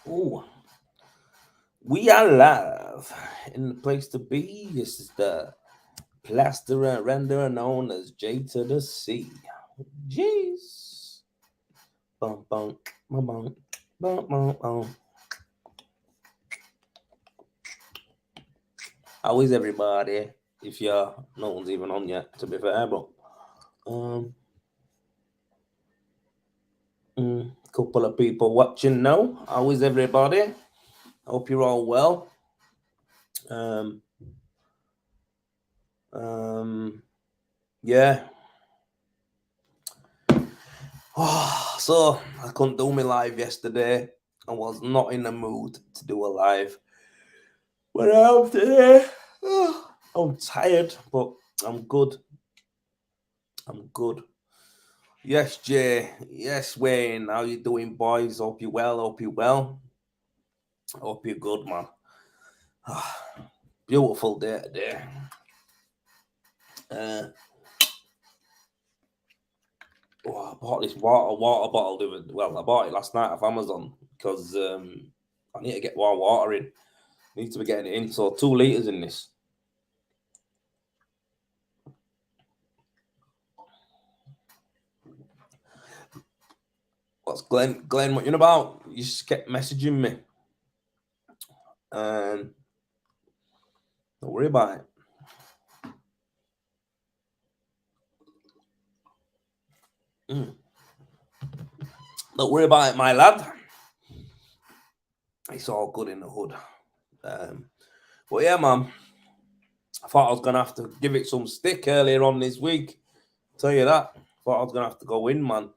Oh, we are live in the place to be. This is the plasterer renderer known as J to the C. Jeez. Bum, bum, bum, bum, bum, bum, bum. How is everybody? If you're no one's even on yet, to be fair, but um, couple of people watching now. How is everybody? Hope you're all well. Um, um, yeah. So I couldn't do my live yesterday. I was not in the mood to do a live. But I'm today. I'm tired, but I'm good. I'm good. Yes, Jay. Yes, Wayne. How you doing, boys? Hope you well. Hope you well. Hope you're good, man. Beautiful day today. Uh, I bought this water bottle. Well, I bought it last night off Amazon because I need to get more water in. Need to be getting it in. So 2 liters in this. What's Glenn? Glenn, what you about? You just kept messaging me. And don't worry about it. Don't worry about it, my lad. It's all good in the hood. But yeah, man. I thought I was gonna have to give it some stick earlier on this week. Tell you that. Thought I was gonna have to go in, man.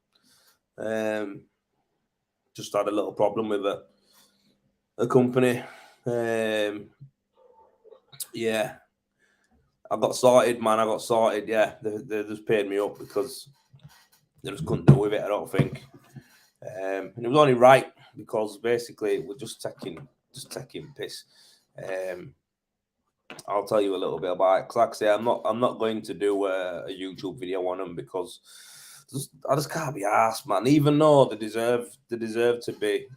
Just had a little problem with a company. Yeah, I got sorted, man. I got sorted. Yeah, they just paid me up because they just couldn't do with it. I don't think, and it was only right because basically we're just taking piss. Um, I'll tell you a little bit about it. Cause like I say, I'm not going to do a YouTube video on them because I just can't be asked, man. Even though they deserve to be,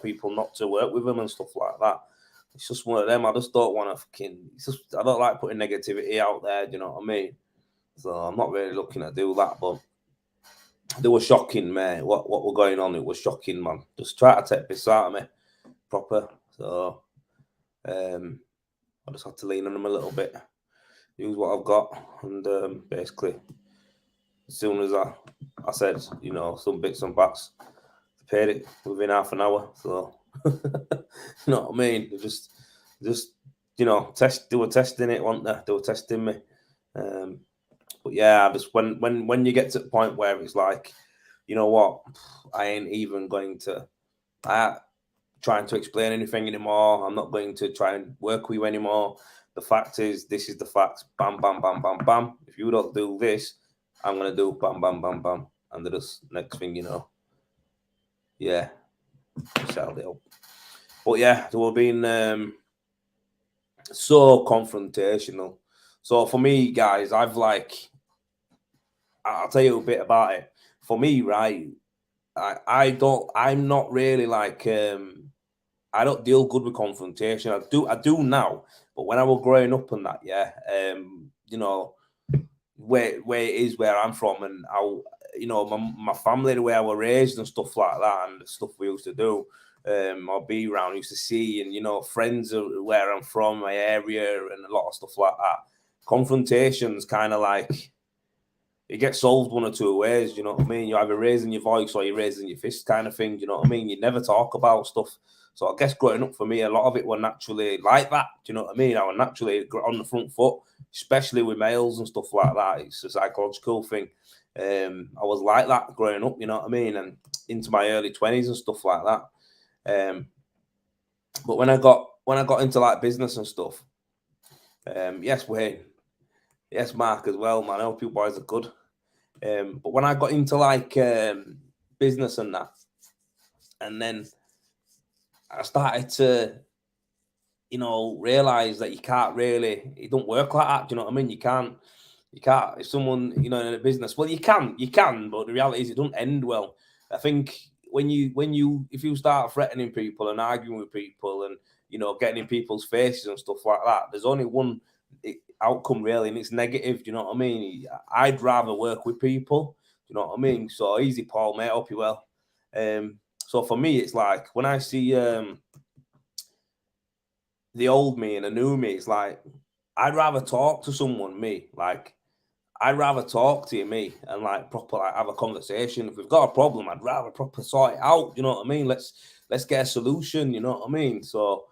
people not to work with them and stuff like that. It's just one of them. I just don't want to fucking. It's just I don't like putting negativity out there. Do you know what I mean? So I'm not really looking to do that. But they were shocking, man. What were going on? It was shocking, man. Just try to take piss out of me, proper. So um, I just had to lean on them a little bit, use what I've got, and basically, as soon as I said, some bits and bats, they paid it within half an hour. So you know what I mean? Just they were testing it, weren't they? They were testing me. Um, but yeah, just when you get to the point where it's like, you know what, I ain't even going to. I trying to explain anything anymore. I'm not going to try and work with you anymore. The fact is, this is the fact. Bam, bam, bam, bam, bam. If you don't do this, I'm gonna do bam, bam, bam, bam, and then just next thing you know, yeah, settled it up. But yeah, they were being so confrontational. So for me, guys, I'll tell you a bit about it. For me, right, I'm not really like I don't deal good with confrontation. I do now, but when I was growing up and that, yeah, where it is where I'm from and how my family, the way I was raised and stuff like that, and the stuff we used to do, or be around, used to see, and friends are where I'm from, my area, and a lot of stuff like that. Confrontations kind of like it gets solved one or two ways. You know what I mean? You're either raising your voice or you're raising your fist, kind of thing. You know what I mean? You never talk about stuff. So I guess growing up for me, a lot of it were naturally like that. Do you know what I mean? I was naturally on the front foot, especially with males and stuff like that. It's a psychological thing. I was like that growing up. You know what I mean? And into my early 20s and stuff like that. But when I got into like business and stuff, yes, Wayne, yes, Mark as well, man. I hope you boys are good. But when I got into like business and that, and then I started to, realize that it don't work like that. Do you know what I mean? You can't. If someone, in a business, well, you can, but the reality is it doesn't end well. I think if you start threatening people and arguing with people and getting in people's faces and stuff like that, there's only one outcome really, and it's negative. Do you know what I mean? I'd rather work with people. Do you know what I mean? So easy, Paul, mate. Hope you well. So for me, it's like when I see the old me and the new me, it's like I'd rather talk to someone, me. Like I'd rather talk to you, me, and like proper like have a conversation. If we've got a problem, I'd rather proper sort it out. You know what I mean? Let's get a solution. You know what I mean? So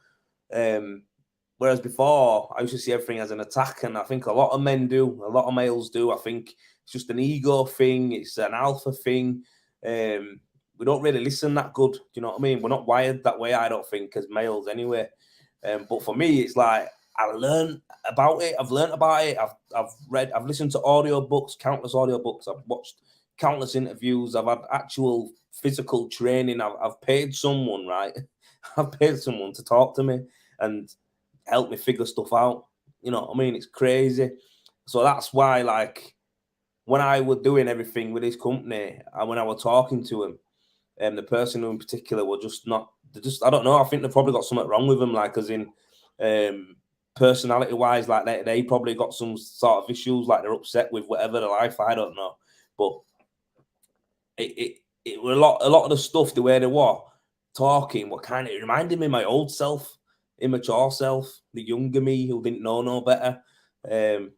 whereas before, I used to see everything as an attack, and I think a lot of men do, a lot of males do. I think it's just an ego thing, it's an alpha thing. We don't really listen that good. Do you know what I mean? We're not wired that way, I don't think, as males anyway. But for me, it's like I learned about it. I've learned about it. I've listened to audiobooks, countless audiobooks. I've watched countless interviews. I've had actual physical training. I've paid someone, right? I've paid someone to talk to me and help me figure stuff out. You know what I mean? It's crazy. So that's why, like, when I was doing everything with his company and when I was talking to him, the person who in particular were just not, I don't know, I think they've probably got something wrong with them, like, as in personality wise, like they probably got some sort of issues, like they're upset with whatever their life, I don't know. But it were a lot of the stuff, the way they were talking, what kind of, it reminded me of my old self, immature self, the younger me who didn't know no better.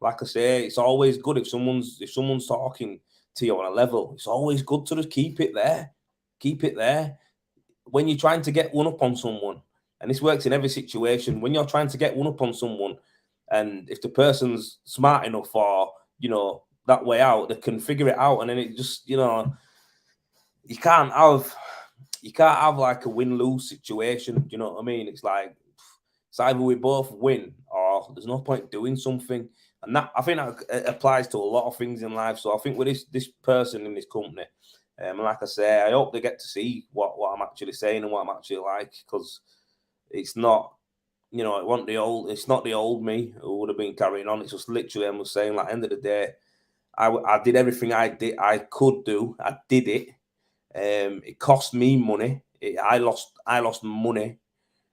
Like I say, it's always good if someone's talking to you on a level. It's always good to just keep it there. Keep it there. When you're trying to get one up on someone, and this works in every situation, when you're trying to get one up on someone, and if the person's smart enough or that way out, they can figure it out, and then it just you can't have like a win-lose situation. Do you know what I mean? It's like it's either we both win or there's no point doing something. And that, I think that applies to a lot of things in life. So I think with this person in this company, and like I say, I hope they get to see what I'm actually saying and what I'm actually like, because it's not, it's not the old me who would have been carrying on. It's just literally, I was saying, like, end of the day, I did everything I could do. I did it. It cost me money. I lost money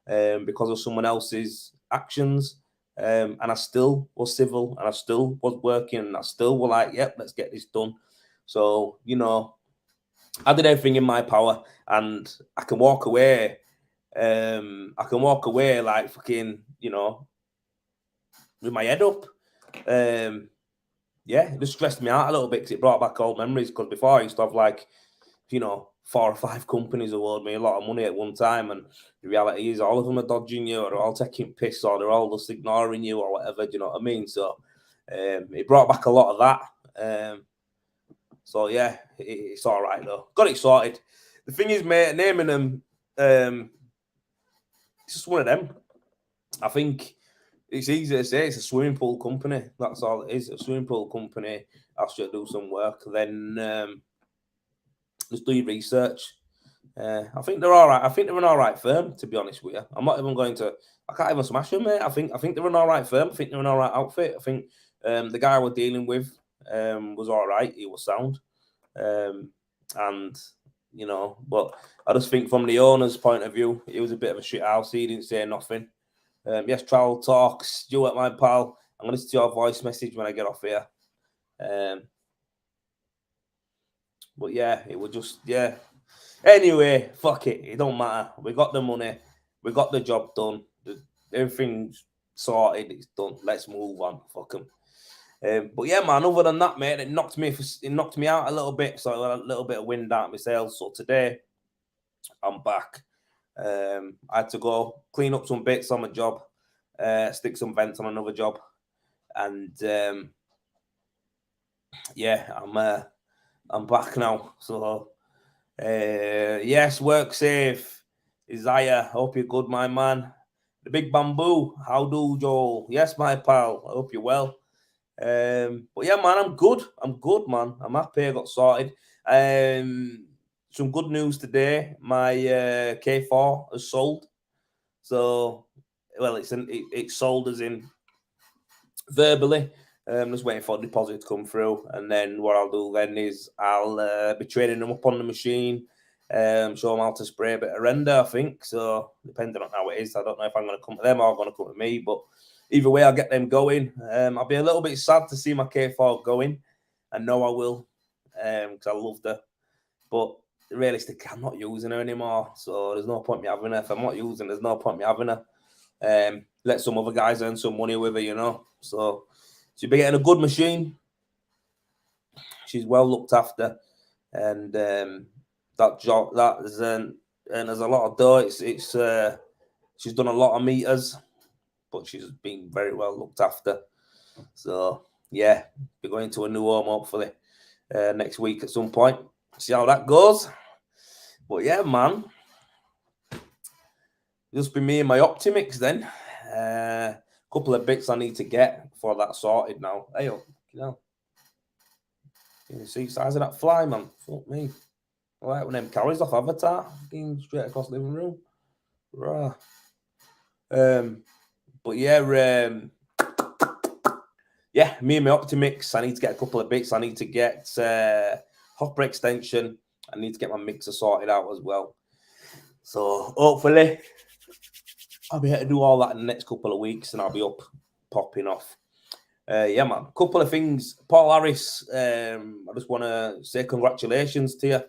because of someone else's actions. And I still was civil, and I still was working, and I still were like, yep, let's get this done. So, I did everything in my power, and I can walk away. Like fucking, with my head up. Yeah, it just stressed me out a little bit because it brought back old memories. Because before I used to have like, 4 or 5 companies award me a lot of money at one time, and the reality is all of them are dodging you, or they're all taking piss, or they're all just ignoring you, or whatever. Do you know what I mean? So it brought back a lot of that. So yeah, it's all right though. Got it sorted. The thing is, mate, naming them, it's just one of them. I think it's easy to say it's a swimming pool company. That's all it is. A swimming pool company asks you to do some work, then just do your research. I think they're all right. I think they're an all right firm, to be honest with you. I'm not even going to. I can't even smash them, mate. I think they're an all right firm. I think they're an all right outfit. I think the guy we're dealing with was all right. He was sound, and but I just think from the owner's point of view, it was a bit of a shit house. He didn't say nothing. Yes, travel talks, Stuart, my pal. I'm going to listen to your voice message when I get off here. But yeah, it was just, yeah. Anyway, fuck it. It don't matter. We got the money. We got the job done. Everything's sorted. It's done. Let's move on. Fuck them. But yeah, man, other than that, mate, it knocked me out a little bit. So I had a little bit of wind out my sails. So today, I'm back. I had to go clean up some bits on my job, stick some vents on another job, and yeah, I'm back now. So yes, work safe. Isaiah, hope you're good, my man. The big bamboo, how do Joel? Yes, my pal. I hope you're well. But yeah, man, I'm good. I'm good, man. I'm happy I got sorted. Some good news today. My K4 has sold. So, well, it's sold as in verbally. I'm just waiting for the deposit to come through, and then what I'll do then is I'll be training them up on the machine, show them how to spray a bit of render, I think. So depending on how it is, I don't know if I'm going to come to them or going to come to me. But either way, I'll get them going. I'll be a little bit sad to see my K4 going. I know I will, because I loved her. But realistically, I'm not using her anymore. So there's no point me having her. If I'm not using her, there's no point me having her. Let some other guys earn some money with her, you know. So she'll be getting a good machine. She's well looked after. And that job, that is, and there's a lot of dough. It's she's done a lot of meters, but she's been very well looked after. So yeah, be going to a new home hopefully next week at some point. See how that goes. But yeah, man, just be me and my Optimix then. Couple of bits I need to get for that sorted now. Hey, you know, you see the size of that fly, man. Fuck me. I like when them carries off Avatar, being straight across the living room. Rah. But yeah, me and my Optimix. I need to get a couple of bits. I need to get hopper extension. I need to get my mixer sorted out as well. So hopefully I'll be able to do all that in the next couple of weeks, and I'll be up popping off. Yeah, man. Couple of things. Paul Harris. I just want to say congratulations to you.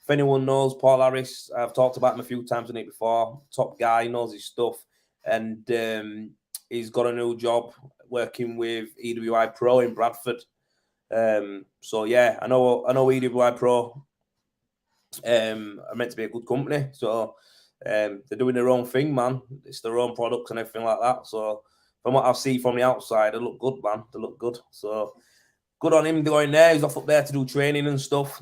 If anyone knows Paul Harris, I've talked about him a few times on it before. Top guy, knows his stuff, and he's got a new job working with EWI Pro in Bradford. So yeah, I know EWI Pro are meant to be a good company. So they're doing their own thing, man. It's their own products and everything like that. So from what I see from the outside, they look good, man. They look good. So good on him going there. He's off up there to do training and stuff.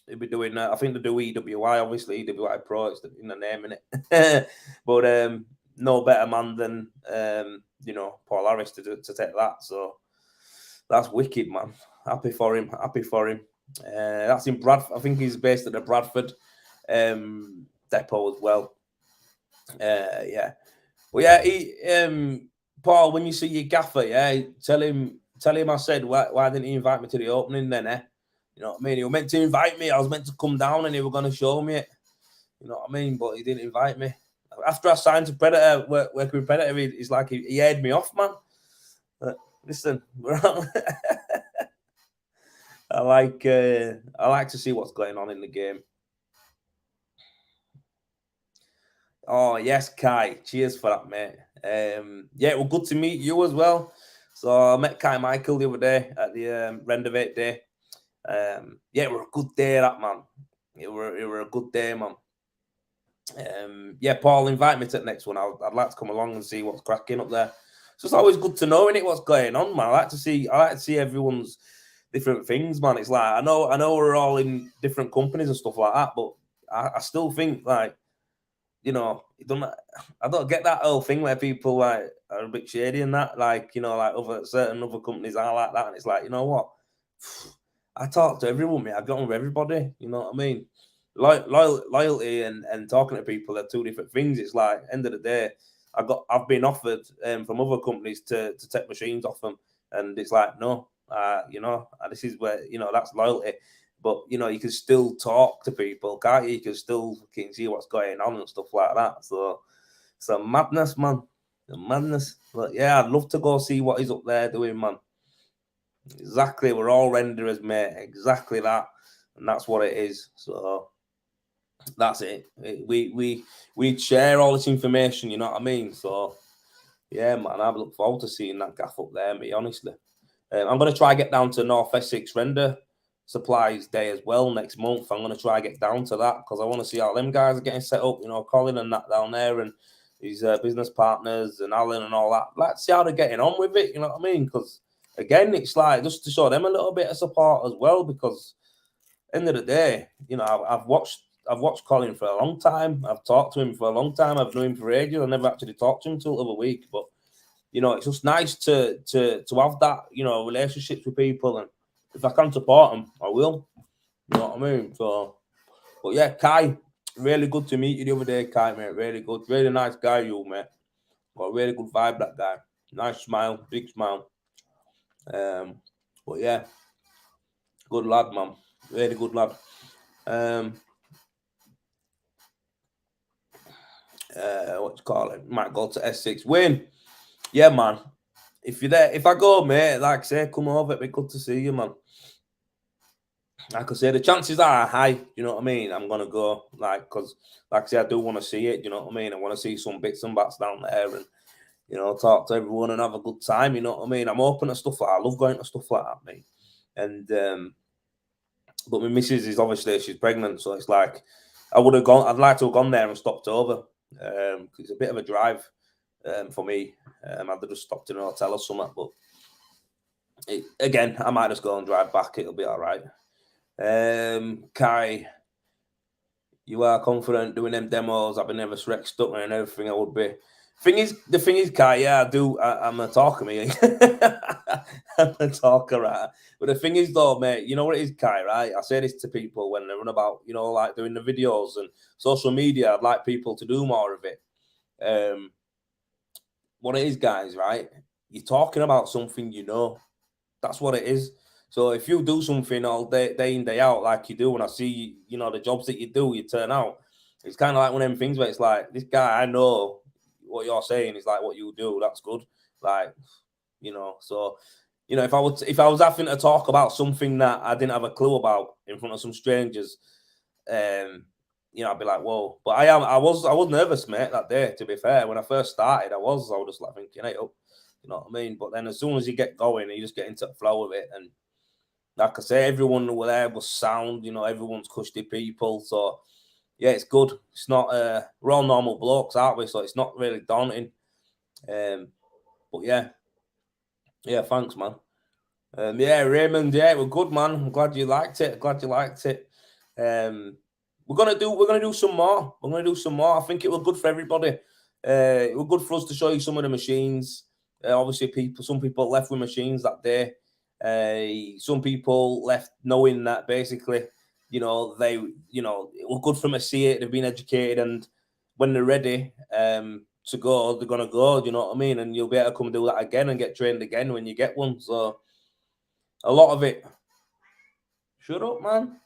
He'll be doing I think they do EWI, obviously EWI Pro, it's in the name, innit? But no better man than Paul Harris to take that. So that's wicked, man. Happy for him. That's in Bradford. I think he's based at the Bradford depot as well. Yeah. Well, yeah, Paul, when you see your gaffer, yeah, tell him I said, why didn't he invite me to the opening then, eh? You know what I mean? He was meant to invite me. I was meant to come down and he was going to show me it. You know what I mean? But he didn't invite me. After I signed to Predator, working with Predator, he's like, he aired me off, man. Listen, I like to see what's going on in the game. Oh, yes, Kai. Cheers for that, mate. Yeah, well, good to meet you as well. So I met Kai Michael the other day at the Renovate Day. Yeah, it were a good day, that, man. It were a good day, man. Yeah, Paul, invite me to the next one. I'd like to come along and see what's cracking up there. So it's always good to know, innit, what's going on, man. I like to see everyone's different things, man. It's like I know we're all in different companies and stuff like that, but I still think, like, you know, I don't get that whole thing where people like are a bit shady and that, like, you know, like certain other companies are like that, and it's like, you know what? I talk to everyone, mate. I get on with everybody. You know what I mean? Loyalty and talking to people are two different things. It's like, end of the day, I've been offered from other companies to take machines off them, and it's like, no, this is where, that's loyalty. But you can still talk to people, can't you? You can still see what's going on and stuff like that. So it's a madness, man. A madness. But yeah, I'd love to go see what he's up there doing, man. Exactly, we're all renderers, mate. Exactly that, and that's what it is. So that's it. We share all this information. You know what I mean? So yeah, man, I look forward to seeing that gaff up there, mate. Honestly, I'm gonna try get down to North Essex Render Supplies Day as well next month. I'm gonna try get down to that because I want to see how them guys are getting set up. You know, Colin and that down there, and his business partners and Alan and all that. Like, see how they're getting on with it. You know what I mean? Because again, it's like just to show them a little bit of support as well. Because end of the day, I've watched Colin for a long time. I've talked to him for a long time. I've known him for ages. I never actually talked to him till the other week. But it's just nice to have that relationships with people, and if I can support them, I will. You know what I mean? So, but yeah, Kai, really good to meet you the other day, Kai, mate. Really good, really nice guy, you, mate. Got a really good vibe, that guy. Nice smile, big smile. But yeah, good lad, man. Really good lad. What you call it? Might go to S6. Win. Yeah, man. If you're there, if I go, mate, like I say, come over. It'd be good to see you, man. Like I say, the chances are high. You know what I mean? I'm gonna go, like, because, like I say, I do want to see it. You know what I mean? I want to see some bits and bats down there, and talk to everyone and have a good time. You know what I mean? I'm open to stuff like that. I love going to stuff like that, mate. And but my missus is obviously she's pregnant, so it's like I would have gone. I'd like to have gone there and stopped over. It's a bit of a drive for me. I'd have just stopped in a hotel or something, but again, I might just go and drive back. It'll be all right. Kai, you are confident doing them demos. I've been never stuck and everything. I would be. The thing is, Kai, yeah, I do. I'm a talker, me. I'm a talker, right? But the thing is, though, mate, you know what it is, Kai, right? I say this to people when they run about, like doing the videos and social media. I'd like people to do more of it. What it is, guys, right? You're talking about something you know. That's what it is. So if you do something all day in, day out, like you do, when I see, the jobs that you do, you turn out. It's kind of like one of them things where it's like, this guy, I know what you're saying is like what you do. That's good. Like, so, if I was having to talk about something that I didn't have a clue about in front of some strangers, I'd be like, whoa. But I was nervous, mate, that day, to be fair. When I first started, I was just like thinking, hey, oh, you know what I mean? But then as soon as you get going, you just get into the flow of it. And like I say, everyone who were there was sound, everyone's cushy people. So yeah, it's good. It's not we're all normal blokes, aren't we? So it's not really daunting. But yeah, thanks, man. Yeah, Raymond, yeah, we're good, man. I'm glad you liked it. We're gonna do some more. We're gonna do some more. I think it was good for everybody. It was good for us to show you some of the machines. Obviously, some people left with machines that day. Some people left knowing that basically, it was good for them to see it. They've been educated, and when they're ready to go, they're gonna go. Do you know what I mean? And you'll be able to come and do that again and get trained again when you get one. So a lot of it. Shut up, man.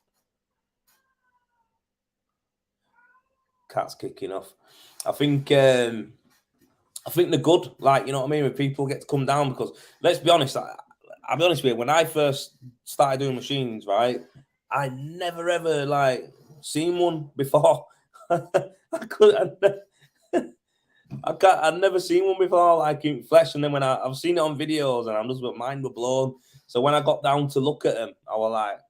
Cat's kicking off. I think they're good. Like, you know what I mean? When people get to come down, because let's be honest, I'll be honest with you, when I first started doing machines, right, I never ever like seen one before. I'd never seen one before, like in flesh. And then when I've seen it on videos, and I'm just mind were blown. So when I got down to look at them, I was like,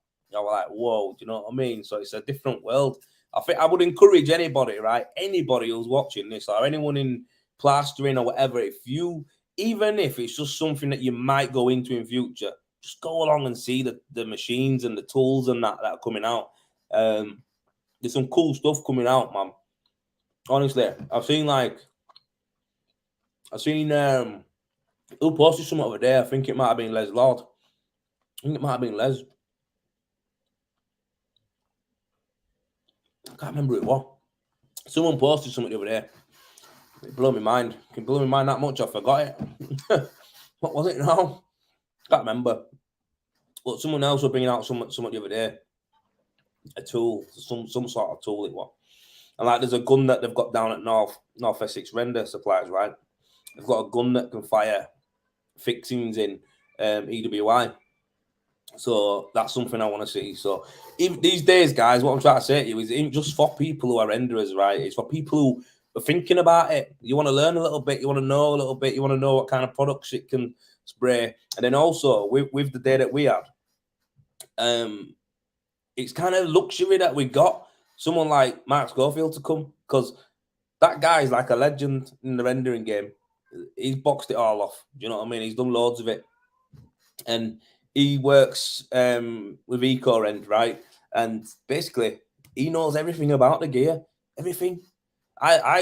whoa, do you know what I mean? So it's a different world. I think I would encourage anybody, right? Anybody who's watching this, or anyone in plastering or whatever, even if it's just something that you might go into in future, just go along and see the machines and the tools and that are coming out. There's some cool stuff coming out, man. Honestly, I've seen who posted something over there? I think it might have been Les Lord. I think it might have been Les. I can't remember who it was. Someone posted something over there. It blew my mind. It can blow my mind that much. I forgot it. What was it now? Can't remember. But someone else was bringing out something the other day. A tool, some sort of tool it was. And like, there's a gun that they've got down at North Essex Render Supplies, right? They've got a gun that can fire fixings in EWI. So that's something I want to see. So these days, guys, what I'm trying to say to you is, it ain't just for people who are renderers, right? It's for people who are thinking about it. You want to learn a little bit. You want to know a little bit. You want to know what kind of products it can spray. And then also with the day that we had, it's kind of luxury that we got someone like Mark Schofield to come, because that guy's like a legend in the rendering game. He's boxed it all off. Do you know what I mean? He's done loads of it. And he works with EcoRend, right? And basically, he knows everything about the gear, everything. I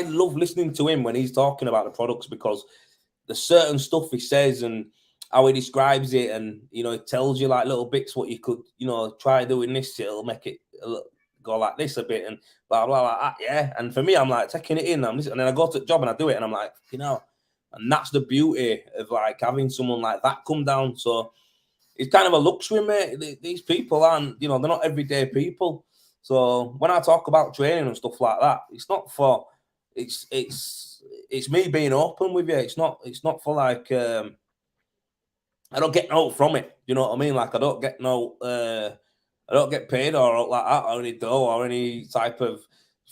love listening to him when he's talking about the products, because the certain stuff he says and how he describes it, and it tells you like little bits what you could try doing this, it'll make it go like this a bit, and blah blah like that. Yeah, and for me, I'm like taking it in, and then I go to the job and I do it, and I'm like, and that's the beauty of like having someone like that come down. So it's kind of a luxury, mate. These people aren't, you know, they're not everyday people. So when I talk about training and stuff like that, it's not for, it's me being open with you. It's not for like, I don't get no from it. You know what I mean? Like I don't get no, I don't get paid or like that or any dough or any type of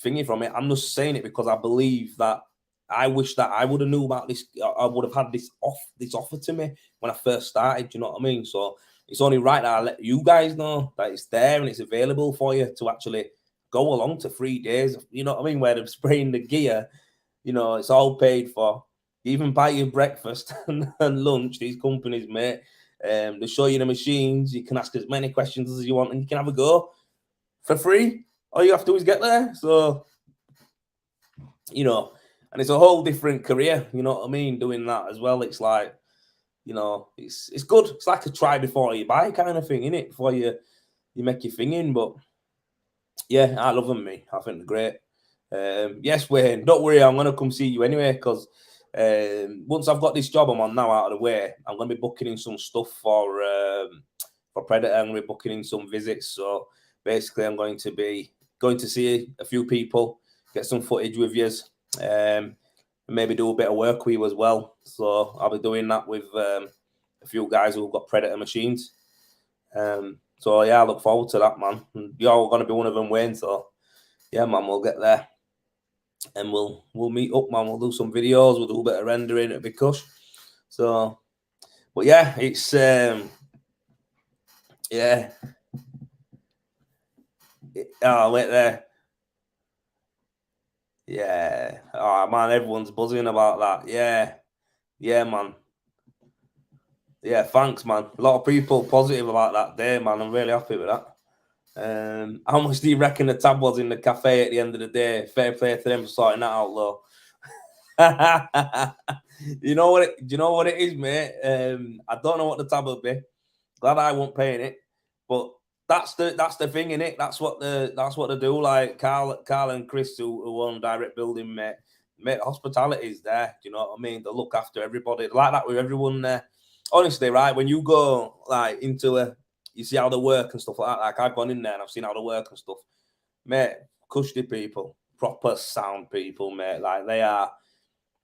thingy from it. I'm just saying it because I believe that I wish that I would have knew about this. I would have had this offer to me when I first started. You know what I mean? So it's only right that I let you guys know that it's there and it's available for you to actually go along to 3 days. You know what I mean? Where they're spraying the gear, you know, it's all paid for. You even buy your breakfast and lunch, these companies, mate. They show you the machines. You can ask as many questions as you want and you can have a go for free. All you have to do is get there. So, you know, and it's a whole different career, you know what I mean, doing that as well. It's like, you know, it's good. It's like a try before you buy kind of thing, innit? Before you make your thing in. But yeah, I love them, me. I think they're great. Yes, Wayne, don't worry, I'm gonna come see you anyway, because once I've got this job I'm on now out of the way, I'm gonna be booking in some stuff for Predator. I'm gonna be booking in some visits. So basically I'm going to see a few people, get some footage with yous, maybe do a bit of work with you as well. So I'll be doing that with a few guys who've got Predator machines. So yeah, I look forward to that, man. And you're gonna be one of them, Wayne. So yeah, man, we'll get there and we'll meet up, man. We'll do some videos, we'll do a bit of rendering, it'll be cush. So, but yeah, it's yeah. Oh, wait there. Yeah. Oh man, everyone's buzzing about that. Yeah. Yeah, man. Yeah, thanks, man. A lot of people positive about that day, man. I'm really happy with that. How much do you reckon the tab was in the cafe at the end of the day? Fair play to them for sorting that out, though. You know what? Do you know what it is, mate? I don't know what the tab will be. Glad I won't pay in it, but that's the thing in it. That's what they do. Like Carl and Chris who own Direct Building, mate. Hospitality is there. Do you know what I mean? They look after everybody. Like that with everyone there. Honestly, right? When you go like into you see how they work and stuff like that. Like I've gone in there and I've seen how they work and stuff, mate. Cushy people, proper sound people, mate. Like they are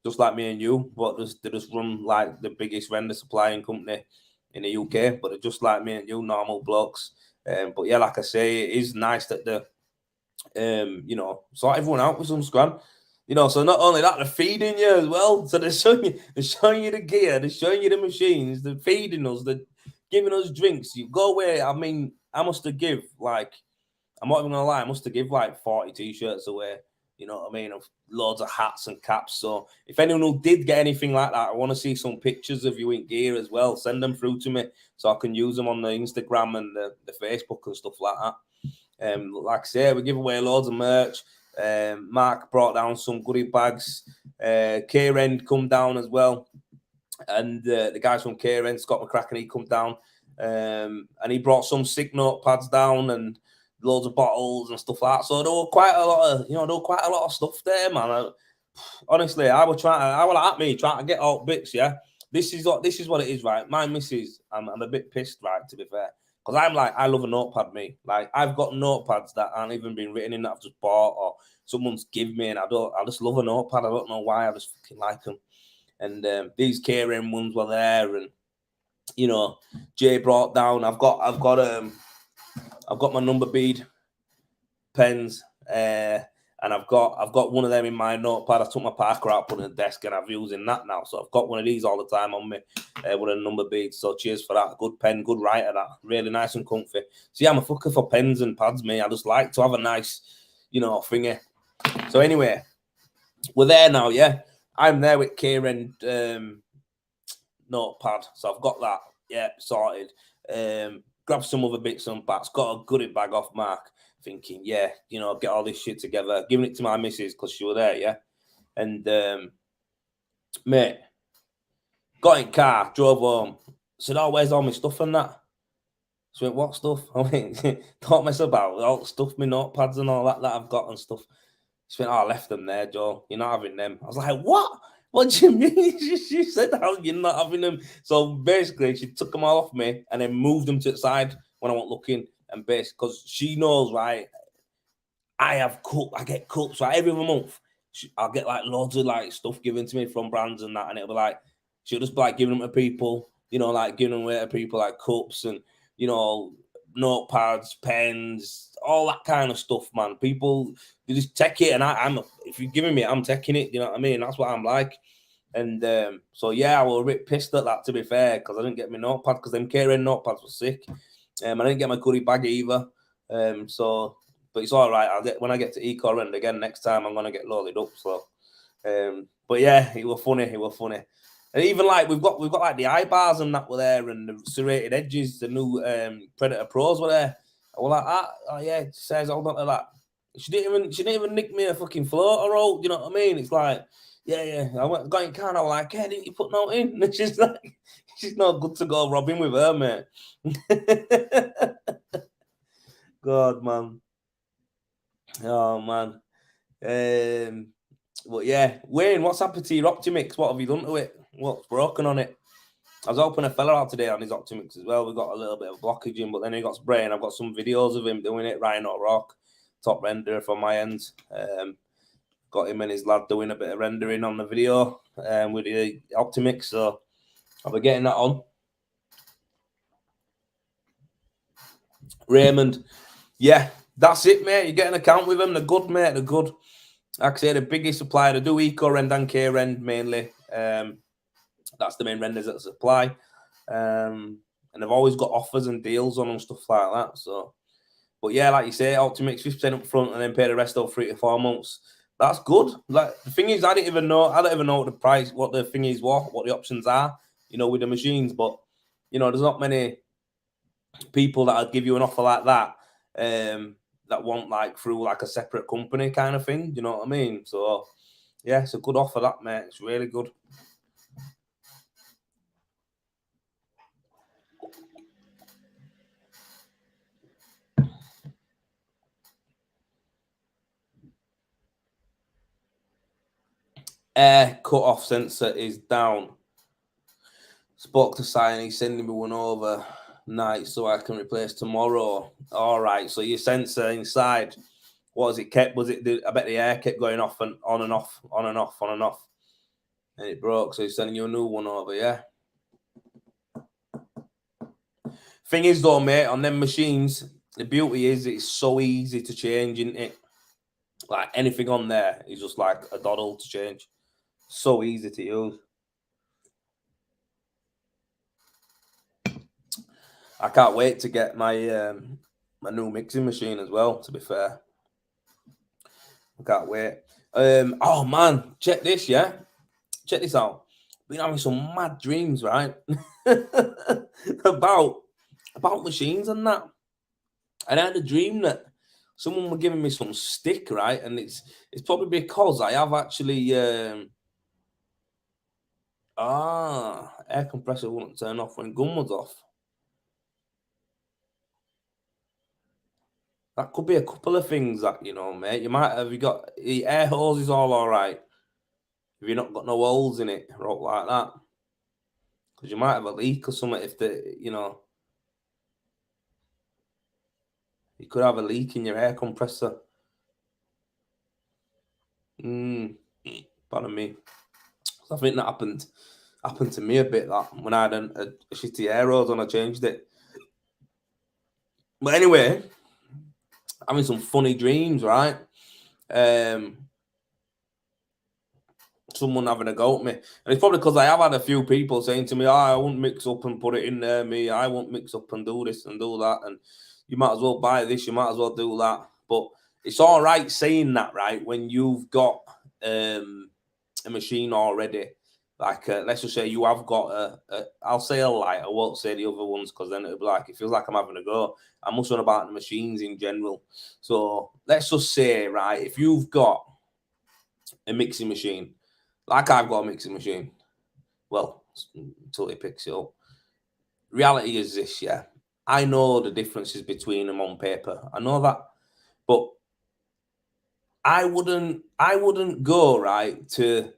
just like me and you, but they just run like the biggest render supplying company in the UK. But they're just like me and you, normal blokes. But yeah, like I say, it is nice that they, you know, sort everyone out with some scrum. You know, so not only that, they're feeding you as well. So they're showing you the gear, they're showing you the machines, they're feeding us, they're giving us drinks. You go away. I mean, I must have give like, I'm not even gonna lie, I must have give like 40 t-shirts away. You know what I mean? Of loads of hats and caps. So if anyone who did get anything like that, I want to see some pictures of you in gear as well. Send them through to me so I can use them on the Instagram and the Facebook and stuff like that. Like I say, we give away loads of merch. Mark brought down some goodie bags. K-Rend come down as well. And the guys from K-Rend, Scott McCracken, he come down. And he brought some sick notepads down and loads of bottles and stuff like that. So there were quite a lot of stuff there, man. Honestly, I was at me trying to get out bits, yeah. This is what it is, right? My missus, I'm a bit pissed, right, to be fair. Because I'm like, I love a notepad, me. Like, I've got notepads that aren't even been written in that I've just bought or someone's give me, and I just love a notepad. I don't know why, I just fucking like them. And these K-Rend ones were there, and you know, Jay brought down. I've got my number bead pens, and I've got one of them in my notepad. I took my Parker out, put it on the desk, and I'm using that now. So I've got one of these all the time on me with a number bead. So cheers for that. Good pen, good writer. That really nice and comfy. So yeah, I'm a fucker for pens and pads, me. I just like to have a nice, you know, thingy. So anyway, we're there now. Yeah, I'm there with Kieran notepad. So I've got that. Yeah, sorted. Grab some other bits and bats. Got a goodie bag off Mark. Thinking, yeah, you know, get all this shit together. Giving it to my missus because she was there, yeah. And mate, got in car, drove home. Said, "Oh, where's all my stuff and that?" So went, "What stuff?" I mean, don't mess about all the stuff, my notepads and all that I've got and stuff. She went, "Oh, I left them there, Joe. You're not having them." I was like, "What?" What do you mean? She said, how you're not having them? So basically, she took them all off me and then moved them to the side when I wasn't looking. And basically, because she knows, right, I get cups, right, every month. I'll get like loads of like stuff given to me from brands and that. And it'll be like, she'll just be like giving them to people, you know, like giving them away to people like cups and, you know, notepads, pens, all that kind of stuff, man. People, they just take it. And if you're giving me it, I'm taking it. You know what I mean? That's what I'm like. And so yeah, I was a bit pissed at that, to be fair, because I didn't get my notepad because them KRN notepads were sick. I didn't get my goodie bag either. So, but it's all right. When I get to Eco Rend again next time, I'm gonna get loaded up. So, but yeah, it was funny. It was funny. And even like we've got like the eye bars and that were there, and the serrated edges, the new Predator Pros were there. I was like, oh yeah, she says hold on to that. She didn't even nick me a fucking floater roll. You know what I mean? It's like, yeah. I went got in car. I was like, hey, didn't you put no in? And she's like, she's not good to go robbing with her, mate. God, man. Oh man. But yeah, Wayne, what's happened to your Optimix? What have you done to it? What's broken on it? I was helping a fella out today on his Optimix as well. We got a little bit of blockage in, but then he got spray, and I've got some videos of him doing it. Rhino Rock, top render from my end. Got him and his lad doing a bit of rendering on the video with the Optimix. So I'll be getting that on. Raymond, yeah, that's it, mate. You get an account with them. They're good, mate. They're good. Like I say, the biggest supplier to do Eco Rend and K Rend mainly. That's the main renders that supply. And they've always got offers and deals on them, stuff like that. So, but yeah, like you say, Optimix 50% up front and then pay the rest over 3 to 4 months. That's good. Like the thing is, I don't even know what the price, what the thing is, what the options are, you know, with the machines. But you know, there's not many people that'll give you an offer like that. That want like through like a separate company kind of thing. You know what I mean? So yeah, it's a good offer, that, mate. It's really good. Air cut-off sensor is down. Spoke to Sign, he's sending me one over night so I can replace tomorrow. All right, so your sensor inside, what was it kept? I bet the air kept going off and on and off, on and off, on and off. And it broke, so he's sending you a new one over, yeah? Thing is though, mate, on them machines, the beauty is it's so easy to change, isn't it? Like anything on there is just like a doddle to change. So easy to use. I can't wait to get my my new mixing machine as well, to be fair. I can't wait. Oh man, check this, yeah? Check this out. Been having some mad dreams, right? about machines and that. And I had a dream that someone were giving me some stick, right? And it's probably because I have actually air compressor wouldn't turn off when gun was off. That could be a couple of things that, you know, mate. You might have got the air hose is all right. If you've not got no holes in it, or like that. Because you might have a leak or something if you could have a leak in your air compressor. Pardon me. I think that happened to me a bit, that when I had a shitty air hose and I changed it. But anyway, having some funny dreams, right? Someone having a go at me, and it's probably because I have had a few people saying to me, "Oh, I won't mix up and put it in there. I won't mix up and do this and do that, and you might as well buy this, you might as well do that." But it's all right saying that, right, when you've got a machine already. Like, let's just say you have got I'll say a light. I won't say the other ones because then it'll be like, it feels like I'm having a go. I'm just on about the machines in general. So let's just say, right, if you've got a mixing machine, like I've got a mixing machine, well, until it picks it up. Reality is this, yeah. I know the differences between them on paper. I know that, but I wouldn't go right to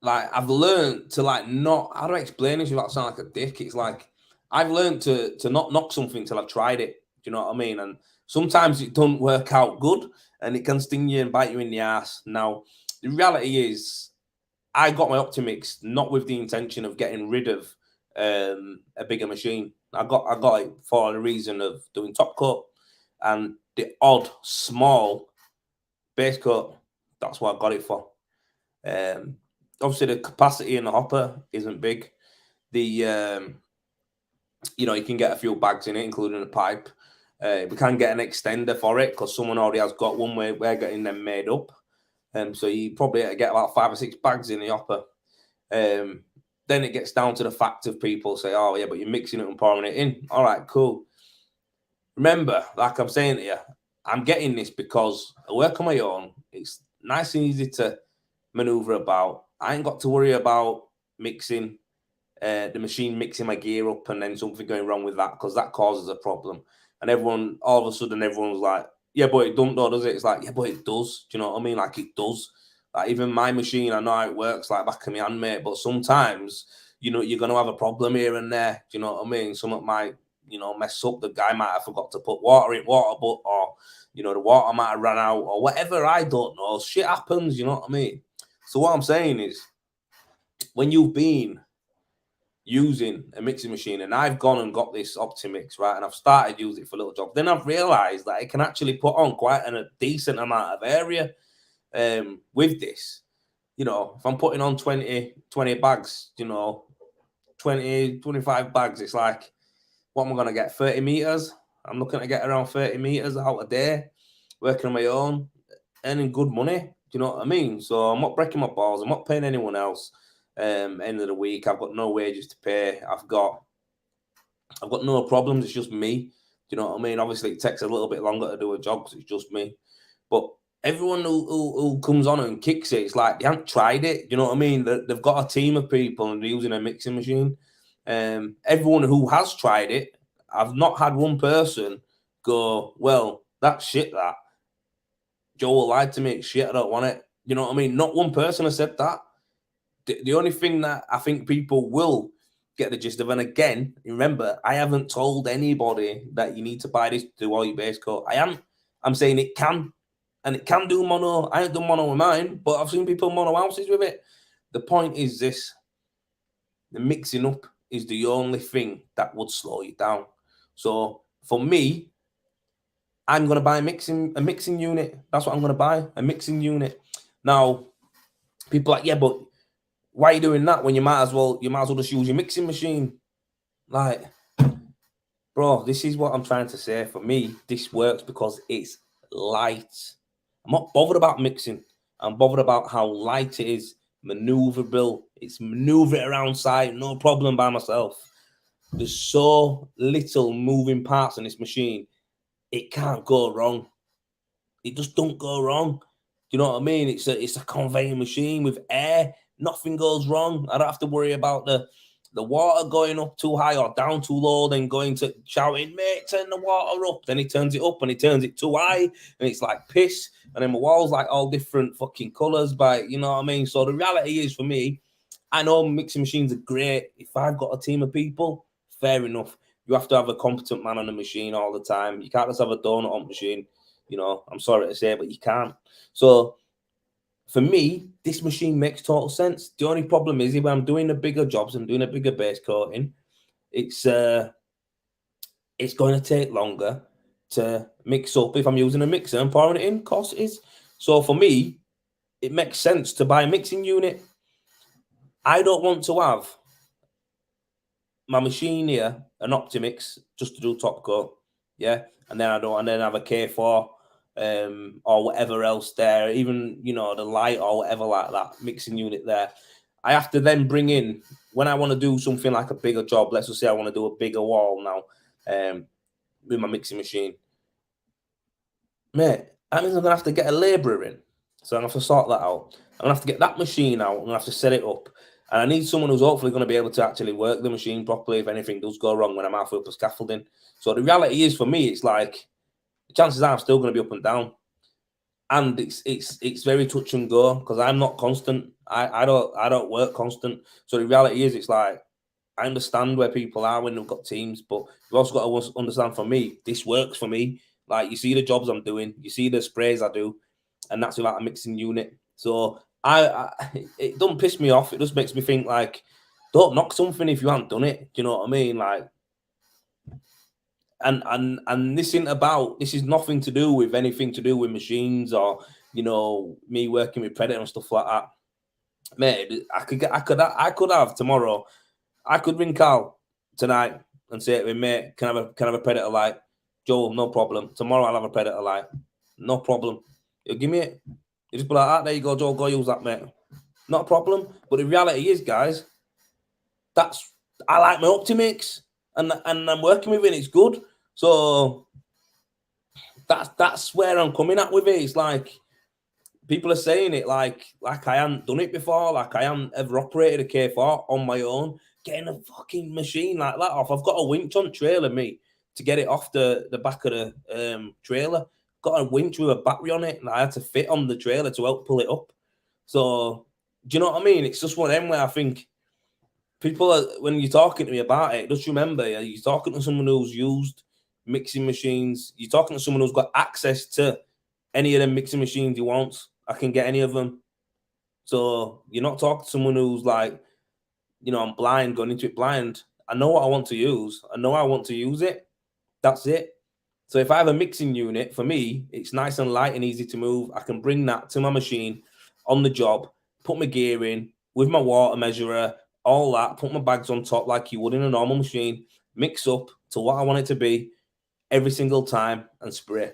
like I've learned to like not, how do I explain this without sounding like a dick? It's like I've learned to not knock something till I've tried it. Do you know what I mean? And sometimes it don't work out good and it can sting you and bite you in the ass. Now, the reality is I got my Optimix not with the intention of getting rid of a bigger machine. I got it for the reason of doing top cut and the odd small base coat. That's what I got it for. Obviously, the capacity in the hopper isn't big. The you can get a few bags in it, including a pipe. We can get an extender for it because someone already has got one. We're getting them made up. So you probably get about 5 or 6 bags in the hopper. Then it gets down to the fact of people say, "Oh yeah, but you're mixing it and pouring it in." All right, cool. Remember, like I'm saying to you, I'm getting this because I work on my own. It's nice and easy to maneuver about. I ain't got to worry about mixing the machine mixing my gear up and then something going wrong with that because that causes a problem. And everyone, all of a sudden, everyone's like, "Yeah, but it don't, does it?" It's like, "Yeah, but it does." Do you know what I mean? Like it does. Like even my machine, I know how it works like back of my hand, mate. But sometimes, you're gonna have a problem here and there. Do you know what I mean? Something might, mess up. The guy might have forgot to put water in water, but or the water might have run out or whatever. I don't know. Shit happens. You know what I mean? So what I'm saying is, when you've been using a mixing machine and I've gone and got this Optimix, right, and I've started using it for little jobs, then I've realized that it can actually put on quite a decent amount of area with this. If I'm putting on 20 bags, 20, 25 bags, it's like, what am I going to get? 30 meters? I'm looking to get around 30 meters out a day, working on my own, earning good money. Do you know what I mean? So I'm not breaking my balls. I'm not paying anyone else. End of the week, I've got no wages to pay. I've got no problems. It's just me. Do you know what I mean? Obviously, it takes a little bit longer to do a job because it's just me. But everyone who comes on and kicks it, it's like they haven't tried it. You know what I mean? They've got a team of people and they're using a mixing machine. Everyone who has tried it, I've not had one person go, "Well, that's shit. That Joel lied to me. It's shit. I don't want it." You know what I mean? Not one person has said that. The only thing that I think people will get the gist of, and again, remember, I haven't told anybody that you need to buy this to do all your base coat. I'm saying it can, and it can do mono. I ain't done mono with mine, but I've seen people mono houses with it. The point is this: the mixing up is the only thing that would slow you down. So for me, I'm gonna buy a mixing unit. That's what I'm gonna buy, a mixing unit. Now, people are like, "Yeah, but why are you doing that when you might as well just use your mixing machine?" Like, bro, this is what I'm trying to say. For me, this works because it's light. I'm not bothered about mixing. I'm bothered about how light it is, maneuverable. It's maneuver it around site, no problem by myself. There's so little moving parts on this machine. It can't go wrong. It just don't go wrong. Do you know what I mean? It's a conveying machine with air. Nothing goes wrong. I don't have to worry about the water going up too high or down too low, then going to shouting, "Mate, turn the water up." Then he turns it up and he turns it too high, and it's like piss. And then my wall's like all different fucking colours, you know what I mean? So the reality is, for me, I know mixing machines are great. If I've got a team of people, fair enough. You have to have a competent man on the machine all the time. You can't just have a donut on machine. I'm sorry to say, but you can't. So for me, this machine makes total sense. The only problem is if I'm doing the bigger jobs and doing a bigger base coating, it's going to take longer to mix up if I'm using a mixer and pouring it in. Of course it is. So for me, it makes sense to buy a mixing unit. I don't want to have my machine here, an Optimix, just to do top coat, yeah, and then have a K4 or whatever else there, even the light or whatever like that mixing unit there. I have to then bring in, when I want to do something like a bigger job. Let's just say I want to do a bigger wall now, with my mixing machine, mate. That means I'm gonna have to get a labourer in, so I'm gonna have to sort that out. I'm gonna have to get that machine out. I'm gonna have to set it up. And I need someone who's hopefully going to be able to actually work the machine properly if anything does go wrong when I'm halfway up the scaffolding. So the reality is, for me, it's like the chances are I'm still going to be up and down. and it's very touch and go because I'm not constant. I don't work constant. So the reality is, it's like I understand where people are when they've got teams, but you've also got to understand for me, this works for me. Like you see the jobs I'm doing, you see the sprays I do, and that's without a mixing unit. So I it don't piss me off. It just makes me think like, don't knock something if you haven't done it. Do you know what I mean? Like, and this isn't about, this is nothing to do with anything to do with machines or me working with Predator and stuff like that. Mate, I could have tomorrow. I could ring Carl tonight and say to him, mate, can I have a Predator light? Joel, no problem. Tomorrow I'll have a Predator light. No problem. He'll give me it. You just be like, there you go, Joel, go use that, mate. Not a problem. But the reality is, guys, I like my Optimix and I'm working with it, it's good. So that's where I'm coming at with it. It's like people are saying it like I hadn't done it before, like I haven't ever operated a K4 on my own. Getting a fucking machine like that off. I've got a winch on trailer, me, to get it off the back of the trailer. Got a winch with a battery on it, and I had to fit on the trailer to help pull it up. So, do you know what I mean? It's just one of them where I think people are, when you're talking to me about it, just remember, you're talking to someone who's used mixing machines. You're talking to someone who's got access to any of them mixing machines you want. I can get any of them. So you're not talking to someone who's like, I'm blind, going into it blind. I know what I want to use. I know I want to use it. That's it. So if I have a mixing unit, for me, it's nice and light and easy to move. I can bring that to my machine on the job, put my gear in with my water measurer, all that, put my bags on top like you would in a normal machine, mix up to what I want it to be every single time and spray.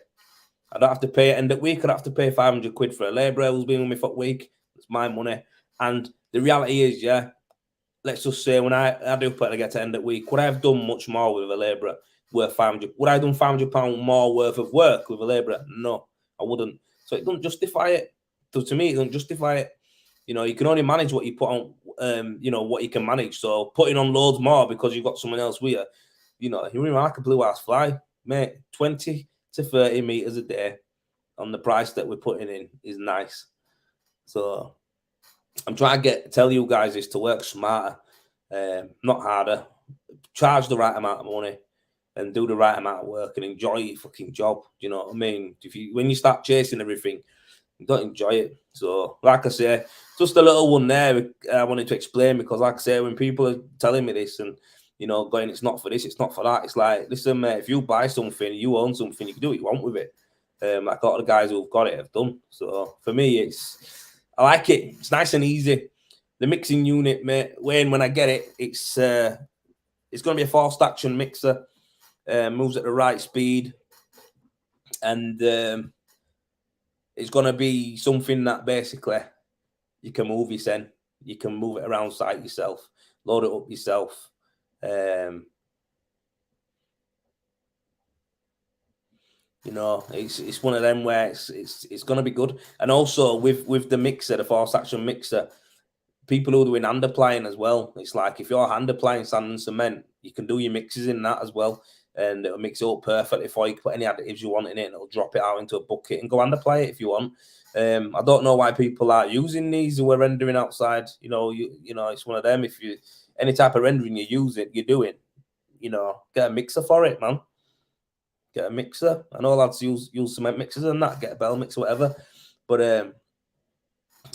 I don't have to pay at end of week. I don't have to pay 500 quid for a labourer who's been with me for a week. It's my money. And the reality is, let's just say when I do put it, I get to end of week, would I have done much more with a labourer worth 500? Would I have done £500 more worth of work with a labourer? No, I wouldn't. So it doesn't justify it. So to me, it doesn't justify it. You can only manage what you put on, what you can manage. So putting on loads more because you've got someone else with you, you remark a blue ass fly, mate, 20 to 30 meters a day on the price that we're putting in is nice. So I'm trying to tell you guys is to work smarter, not harder. Charge the right amount of money and do the right amount of work and enjoy your fucking job. Do you know what I mean? When you start chasing everything, you don't enjoy it. So, like I say, just a little one there I wanted to explain because, like I say, when people are telling me this and going, it's not for this, it's not for that. It's like, listen, mate, if you buy something, you own something, you can do what you want with it. Like a lot of the guys who've got it have done. So for me, I like it. It's nice and easy. The mixing unit, mate, when I get it, it's going to be a forced action mixer. Moves at the right speed. And it's going to be something that basically you can move yourself. You can move it around site yourself. Load it up yourself. It's one of them where it's going to be good. And also with the mixer, the force action mixer, people who are doing hand applying as well. It's like if you're hand applying sand and cement, you can do your mixes in that as well, and it'll mix it up perfectly for you. Put any additives you want in it, and it'll drop it out into a bucket and go hand apply it if you want. I don't know why people are using these who are rendering outside. It's one of them. If you any type of rendering you're doing, get a mixer for it, man. Get a mixer. I know lads use cement mixers and that, get a bell mixer, whatever. But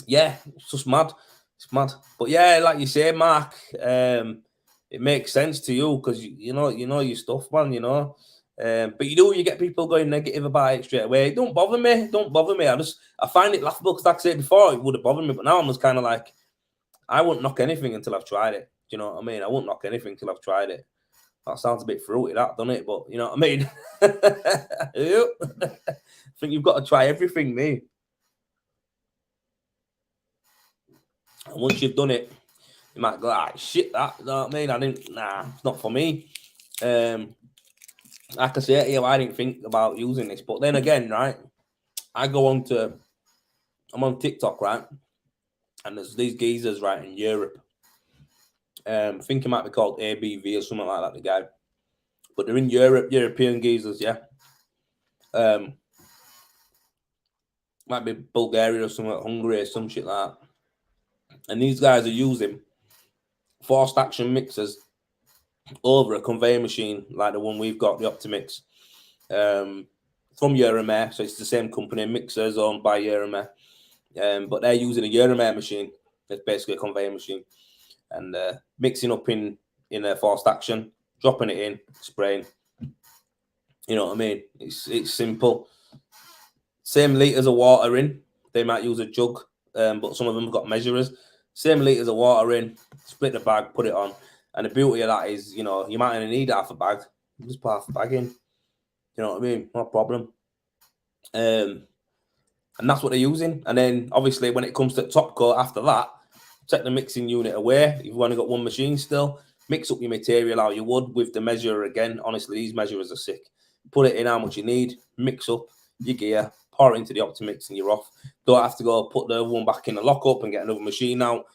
it's just mad. It's mad. But yeah, like you say, Mark, it makes sense to you because you know your stuff, man, But you get people going negative about it straight away. It don't bother me. I find it laughable because like I said before, it would have bothered me, but now I'm just kind of like, I won't knock anything until I've tried it. Do you know what I mean? I won't knock anything until I've tried it. That sounds a bit fruity, that, doesn't it? But you know what I mean? I think you've got to try everything, me. And once you've done it, you might go, shit, that, you know what I mean? It's not for me. Like I say, I didn't think about using this. But then again, right, I'm on TikTok, right? And there's these geezers, right, in Europe. I think it might be called ABV or something like that, the guy. But they're in Europe, European geezers, yeah. Might be Bulgaria or something, Hungary or some shit like that. And these guys are using forced action mixers over a conveyor machine like the one we've got, the Optimix, from Euromer. So it's the same company, mixers owned by Euromer. But they're using a Euromer machine. It's basically a conveyor machine. And mixing up in a forced action, dropping it in, spraying. You know what I mean? It's simple. Same litres of water in. They might use a jug, but some of them have got measurers. Same litres of water in, split the bag, put it on. And the beauty of that is, you know, you might only need half a bag. Just put half a bag in. You know what I mean? No problem. And that's what they're using. And then, obviously, when it comes to top coat after that, take the mixing unit away. If you've only got one machine still, mix up your material how you would with the measurer again. Honestly, these measurers are sick. Put it in how much you need, mix up your gear, pour it into the Optimix, and you're off. Don't have to go put the other one back in the lockup and get another machine out.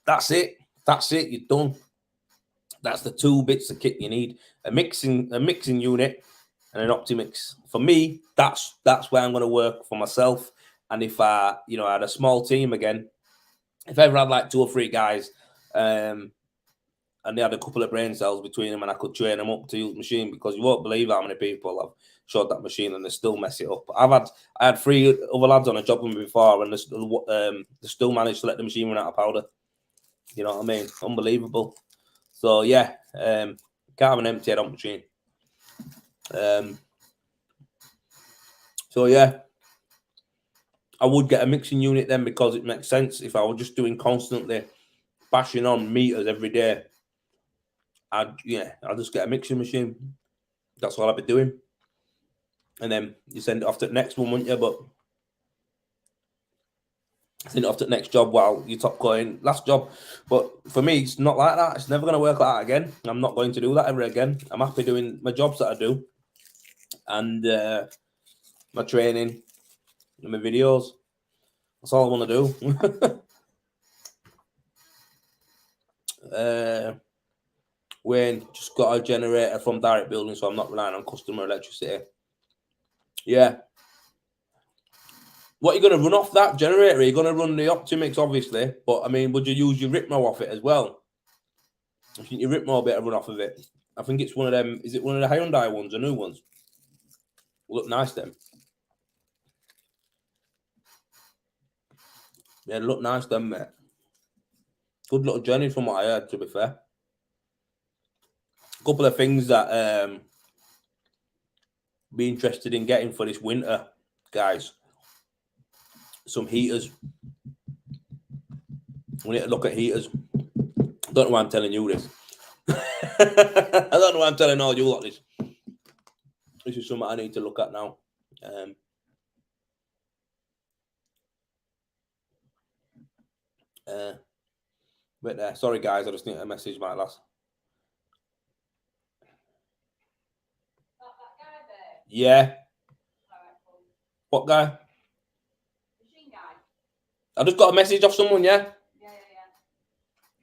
That's it. That's it. You're done. That's the 2 bits of kit you need: a mixing unit and an Optimix. For me, that's where I'm going to work for myself. And if I had a small team again, if I ever had like 2 or 3 guys, and they had a couple of brain cells between them, and I could train them up to use the machine, because you won't believe how many people have showed that machine and they still mess it up. I had 3 other lads on a job with me before, and they still managed to let the machine run out of powder. You know what I mean? Unbelievable. So yeah, can't have an empty head on machine. So yeah, I would get a mixing unit then, because it makes sense. If I was just doing constantly bashing on meters every day, I'll just get a mixing machine. That's all I'd be doing. And then you send it off to the next one, wouldn't you? But send it off to the next job while you top coating last job. But for me, it's not like that. It's never going to work like that again. I'm not going to do that ever again. I'm happy doing my jobs that I do, and my training and my videos. That's all I want to do. Wayne just got a generator from direct building, so I'm not relying on customer electricity. Yeah. What are you going to run off that generator? You're going to run the Optimix, obviously, but I mean, would you use your Ripmo off it as well? I think your Ripmo better run off of it. I think it's one of them. Is it one of the Hyundai ones, the new ones? Look nice, them. Yeah, look nice, them, mate. Good little journey from what I heard, to be fair. A couple of things that be interested in getting for this winter, guys. Some heaters. We need to look at heaters. I don't know why I'm telling you this. I don't know why I'm telling all you lot this. This is something I need to look at now. But sorry, guys, I just need to message my lass. That guy there? Yeah. What guy? Machine guy. I just got a message off someone, yeah?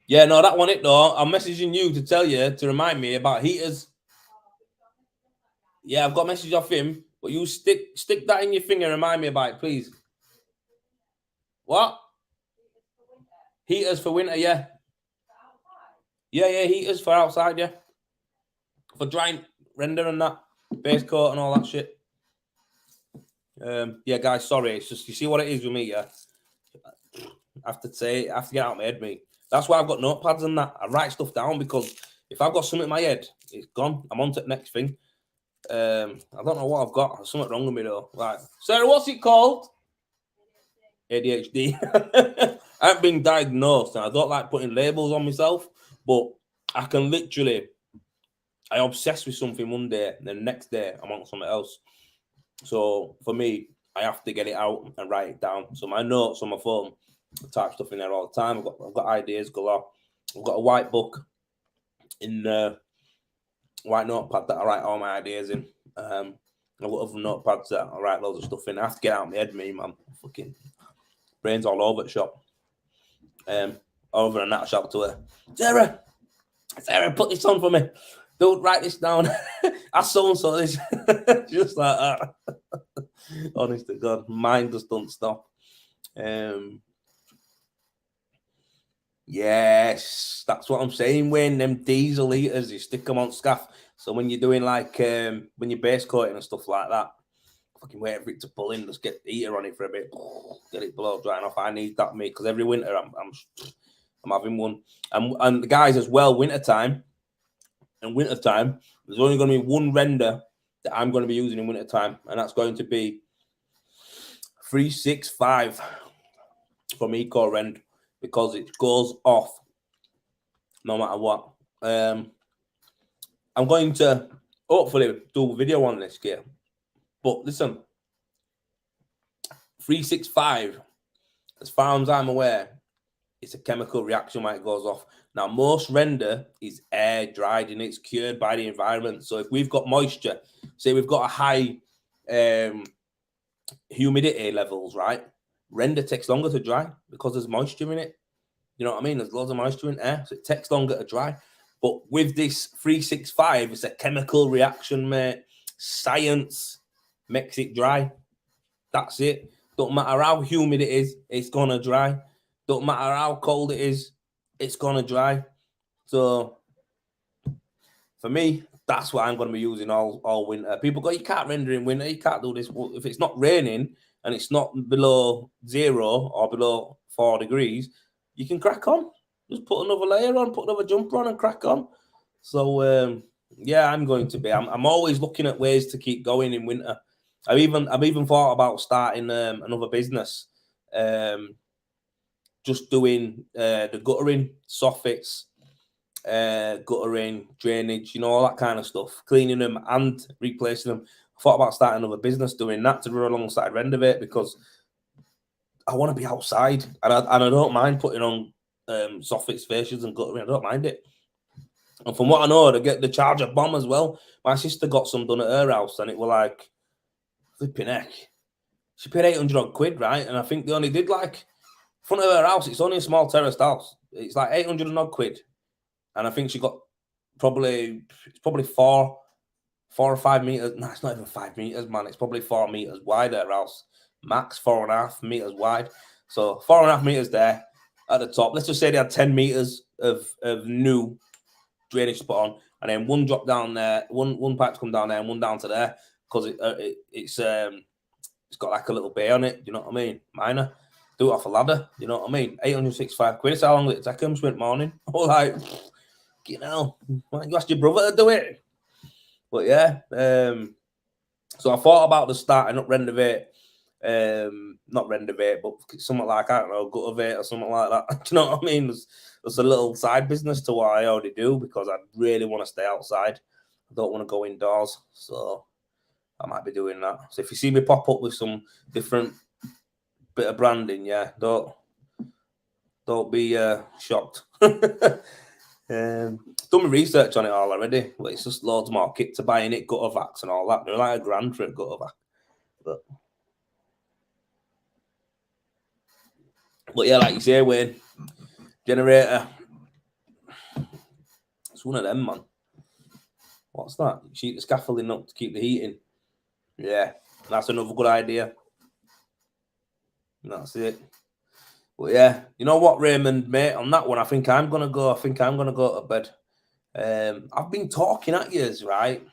Yeah, no, that one it though. I'm messaging you to tell you, to remind me about heaters. Yeah, I've got a message off him, but you stick that in your finger and remind me about it, please. What? Heaters for winter, yeah. Yeah, heaters for outside, yeah. For drying, render and that, base coat and all that shit. Yeah, guys, sorry. It's just, you see what it is with me, yeah? I have to get out of my head, mate. That's why I've got notepads and that. I write stuff down, because if I've got something in my head, it's gone. I'm on to the next thing. I don't know what I've got. There's something wrong with me, though. Right. Sarah, what's it called? ADHD. I haven't been diagnosed, and I don't like putting labels on myself, but I can literally, I obsess with something one day, and then the next day I'm on something else. So for me, I have to get it out and write it down. So my notes on my phone, I type stuff in there all the time. I've got ideas galore. I've got a white book in white notepad that I write all my ideas in. I've got other notepads that I write loads of stuff in. I have to get out of my head, me, man. Fucking brains all over the shop. Over and that, shout to her. Sarah, put this on for me. Don't write this down. Ask so and so this. Just like that. Honest to God, mine just don't stop. Yes, that's what I'm saying. When them diesel heaters, you stick them on scaff. So when you're doing like when you're base coating and stuff like that, fucking wait for it to pull in. Just get the heater on it for a bit, get it blow drying off. I need that, mate, because every winter I'm having one. And the guys as well, wintertime. In wintertime, there's only going to be one render that I'm going to be using in wintertime, and that's going to be 365 from Eco Rend, because it goes off no matter what. I'm going to hopefully do a video on this gear. But listen, 365, as far as I'm aware, it's a chemical reaction when it goes off. Now, most render is air dried and it's cured by the environment. So if we've got moisture, say we've got a high humidity levels, right? Render takes longer to dry because there's moisture in it. You know what I mean? There's loads of moisture in air, so it takes longer to dry. But with this 365, it's a chemical reaction, mate. Science makes it dry. That's it. Don't matter how humid it is, it's gonna dry. Don't matter how cold it is, it's gonna dry. So for me, that's what I'm gonna be using all winter. People go, you can't render in winter, you can't do this. Well, if it's not raining and it's not below 0 or below 4 degrees, you can crack on. Just put another layer on, put another jumper on, and crack on. So yeah, I'm going to be. I'm always looking at ways to keep going in winter. I've even thought about starting another business, just doing the guttering, soffits, guttering, drainage, you know, all that kind of stuff, cleaning them and replacing them. I thought about starting another business doing that to run alongside Renovate, because I want to be outside, and I don't mind putting on soffits, fascias, and guttering. I don't mind it. And from what I know, they get the charger bomb as well. My sister got some done at her house, and it were like flipping heck. She paid 800 odd quid, right? And I think they only did like front of her house. It's only a small terraced house. It's like 800 odd quid, and I think she got probably 4 or 5 meters. No, it's not even 5 meters, man. It's probably 4 meters wide at her house, max 4.5 meters wide. So 4.5 meters there at the top. Let's just say they had 10 meters of new drainage spot on, and then one drop down there, one pipe to come down there, and one down to there, because it's got like a little bay on it. You know what I mean? Minor. Do it off a ladder. You know what I mean? 865 quid. It's how long it take him. Sprint morning. All like, you know, why don't you ask your brother to do it? But yeah, so I thought about the starting up Renovate, not Renovate, but something like, I don't know, Guttervate or something like that. Do you know what I mean? There's a little side business to what I already do, because I really want to stay outside. I don't want to go indoors, so I might be doing that. So if you see me pop up with some different bit of branding, yeah, don't be shocked. Done my research on it all already, but it's just loads more kit to buy in it, gutter vacs and all that. They're like $1,000 for a gutter vac. But yeah, like you say, Wayne, generator. It's one of them, man. What's that? You sheet the scaffolding up to keep the heating. Yeah, that's another good idea. That's it. But yeah, you know what, Raymond, mate, on that one, I think I'm gonna go to bed. I've been talking at yous, right?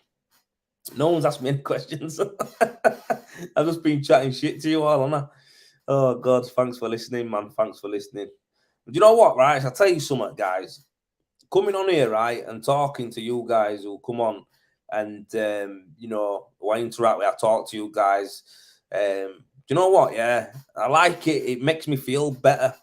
No one's asked me any questions. I've just been chatting shit to you all, haven't I? Oh God, thanks for listening, man. Thanks for listening. But you know what, right? I'll tell you something, guys. Coming on here, right, and talking to you guys who come on and you know, I interact with, I talk to you guys. Do you know what? Yeah, I like it. It makes me feel better.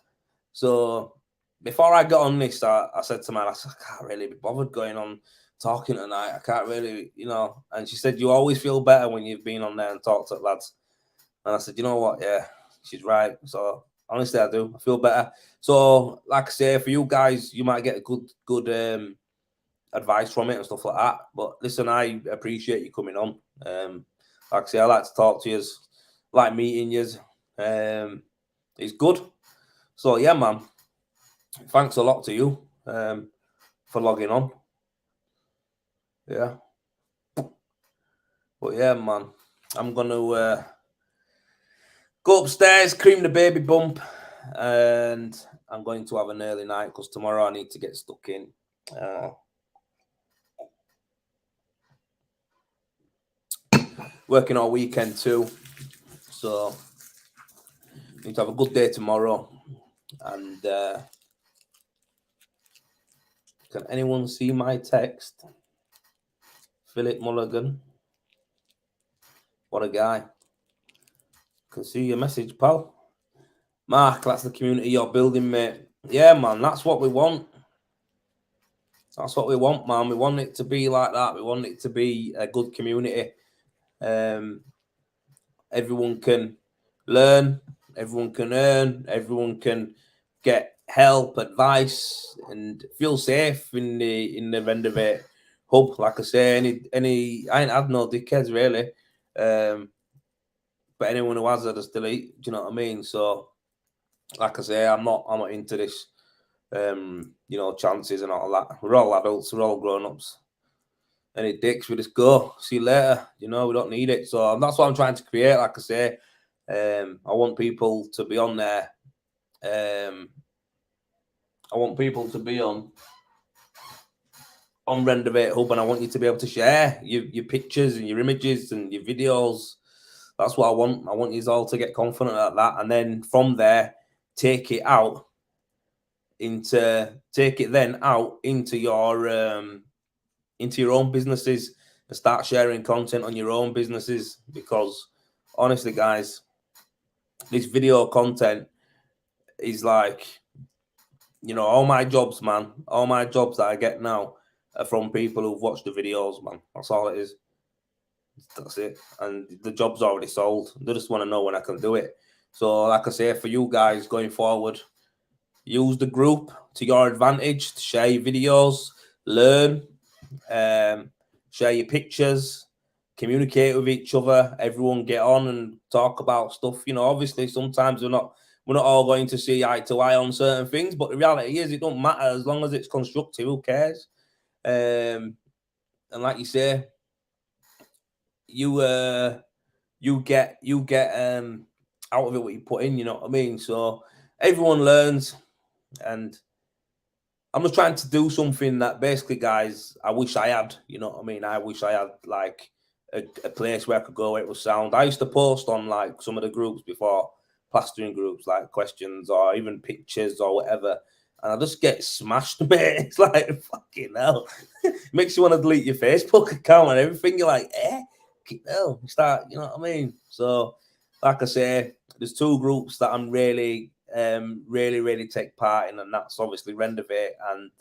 So before I got on this, I said to man, I can't really be bothered going on talking tonight. I can't really, you know. And she said, you always feel better when you've been on there and talked to lads. And I said, you know what? Yeah, she's right. So honestly, I do. I feel better. So like I say, for you guys, you might get a good advice from it and stuff like that. But listen, I appreciate you coming on. Like I say, I like to talk to you, like meeting you. It's good. So yeah, man. Thanks a lot to you for logging on. Yeah. But yeah, man, I'm gonna go upstairs, cream the baby bump, and I'm going to have an early night because tomorrow I need to get stuck in. Working all weekend too, so need to have a good day tomorrow. And can anyone see my text? Philip Mulligan, what a guy! Can see your message, pal. Mark, that's the community you're building, mate. Yeah, man, that's what we want. That's what we want, man. We want it to be like that. We want it to be a good community. Everyone can learn, everyone can earn, everyone can get help, advice, and feel safe in the Vendivate hub. Like I say, any I ain't had no dickheads really. But anyone who has, I just delete. Do you know what I mean? So, like I say, I'm not into this. Chances and all that. We're all adults. We're all grown ups. Any dicks, we just go. See you later. We don't need it. So that's what I'm trying to create. Like I say, I want people to be on there. I want people to be on Rendivate Hub, and I want you to be able to share your pictures and your images and your videos. That's what I want. I want you all to get confident at that, and then from there, take it out into your own businesses and start sharing content on your own businesses. Because honestly, guys, this video content is like, all my jobs, man, all my jobs that I get now are from people who've watched the videos, man. That's all it is. That's it. And the job's already sold. They just want to know when I can do it. So, like I say, for you guys going forward, use the group to your advantage to share your videos, learn, share your pictures, communicate with each other. Everyone get on and talk about stuff. Obviously, sometimes we're not all going to see eye to eye on certain things, but the reality is it don't matter as long as it's constructive. Who cares? And like you say, you get out of it what you put in. You know what I mean? So everyone learns, and I'm just trying to do something that basically, guys, I wish I had. You know what I mean? I wish I had like a place where I could go where it was sound. I used to post on like some of the groups before, plastering groups, like questions or even pictures or whatever, and I just get smashed, mate. It's like fucking hell. Makes you want to delete your Facebook account and everything. You're like, hell, you start. You know what I mean? So, like I say, there's two groups that I'm really really take part in, and that's obviously Rendivate and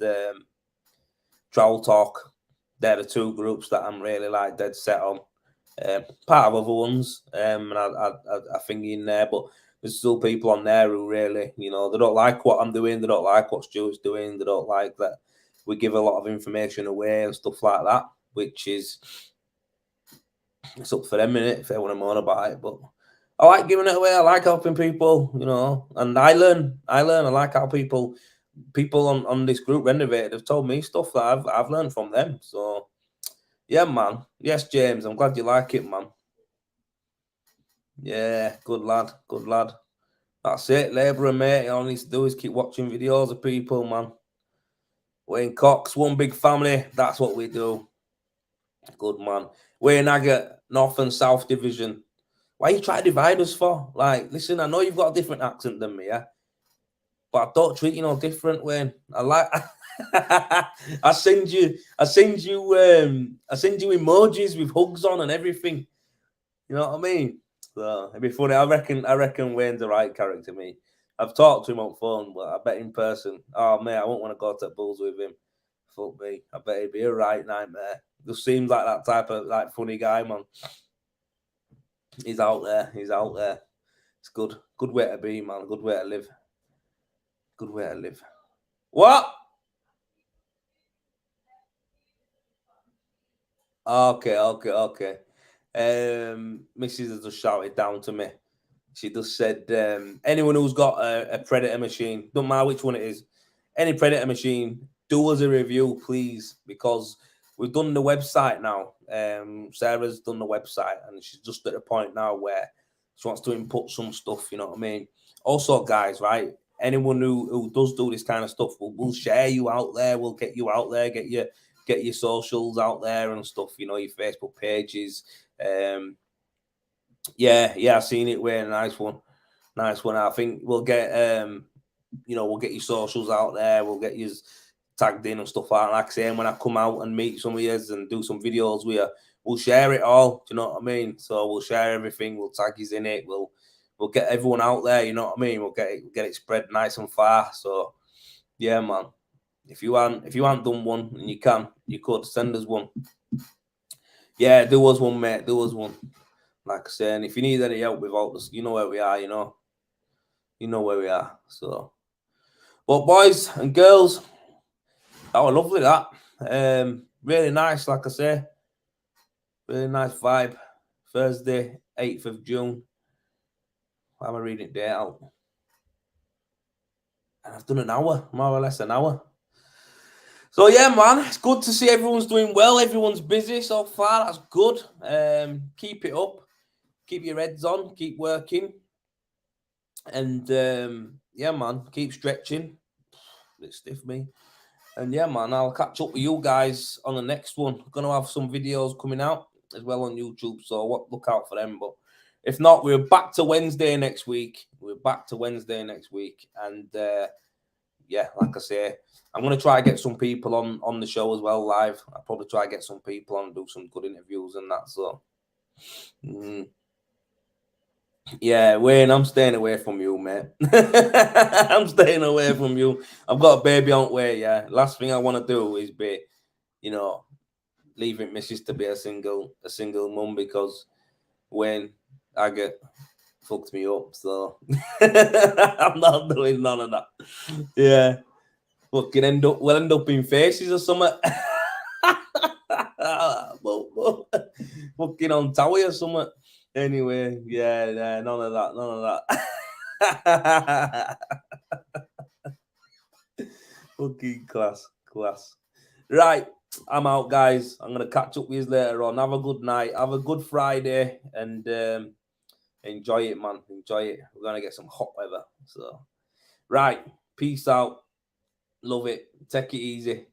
Travel Talk. They're the two groups that I'm really like dead set on. Part of other ones, and I think in there, but there's still people on there who really, they don't like what I'm doing, they don't like what Stuart's doing, they don't like that we give a lot of information away and stuff like that, which is it's up for them, innit, if they want to moan about it. But I like giving it away. I like helping people, and I learn. I like how people on this group Renovate have told me stuff that I've learned from them. So yeah, man. Yes, James, I'm glad you like it, man. Yeah, good lad, good lad. That's it, labourer, mate. All he needs to do is keep watching videos of people, man. Wayne Cox, one big family. That's what we do. Good man. Wayne Agate, North and South Division. Why you try to divide us for? Like, listen, I know you've got a different accent than me, yeah? But I don't treat you no different, Wayne. I like I send you emojis with hugs on and everything. You know what I mean? So it'd be funny. I reckon Wayne's the right character, me. I've talked to him on phone, but I bet in person, oh mate, I won't want to go to bulls with him. Fuck me. I bet he'd be a right nightmare. Just seems like that type of like funny guy, man. He's out there. He's out there. It's good. Good way to be, man. Good way to live. Good way to live. What? Okay. Mrs. has just shouted down to me. She just said, anyone who's got a Predator machine, don't matter which one it is, any Predator machine, do us a review, please, because we've done the website now. Sarah's done the website, and she's just at a point now where she wants to input some stuff. You know what I mean? Also, guys, right? Anyone who does do this kind of stuff, we'll share you out there. We'll get you out there. Get your socials out there and stuff. You know, your Facebook pages. Yeah, I've seen it. We're a nice one. I think we'll get we'll get your socials out there. We'll get you tagged in and stuff like that. Like I say, when I come out and meet some of you and do some videos with you, we'll share it all. Do you know what I mean? So we'll share everything. We'll tag you in it. We'll get everyone out there. You know what I mean? We'll get it spread nice and far. So yeah, man. If you haven't done one and you could send us one. Yeah, do us one, mate. Do us one. Like I say, and if you need any help with all this, you know where we are. You know where we are. So, but boys and girls, that was lovely. That really nice. Like I say, really nice vibe. Thursday, 8th of June. Why am I reading it date out? And I've done an hour, more or less an hour. So yeah, man, it's good to see everyone's doing well. Everyone's busy so far. That's good. Keep it up. Keep your heads on. Keep working. And yeah, man, keep stretching. A bit stiff, me. And yeah, man, I'll catch up with you guys on the next one. I'm gonna have some videos coming out as well on YouTube, so look out for them. But if not, we're back to Wednesday next week. And yeah, like I say, I'm gonna try to get some people on the show as well live. I'll probably try to get some people on, do some good interviews and that. So yeah, Wayne, I'm staying away from you, mate. I'm staying away from you. I've got a baby on the way, yeah. Last thing I want to do is be, leaving missus to be a single mum, because when I get fucked me up, so I'm not doing none of that. Yeah. We'll end up in faces or something. Fucking on Towie or something. Anyway, yeah, none of that. Fucking class. Right, I'm out, guys. I'm gonna catch up with you later on. Have a good night. Have a good Friday, and enjoy it, man. Enjoy it. We're gonna get some hot weather. So, right, peace out. Love it. Take it easy.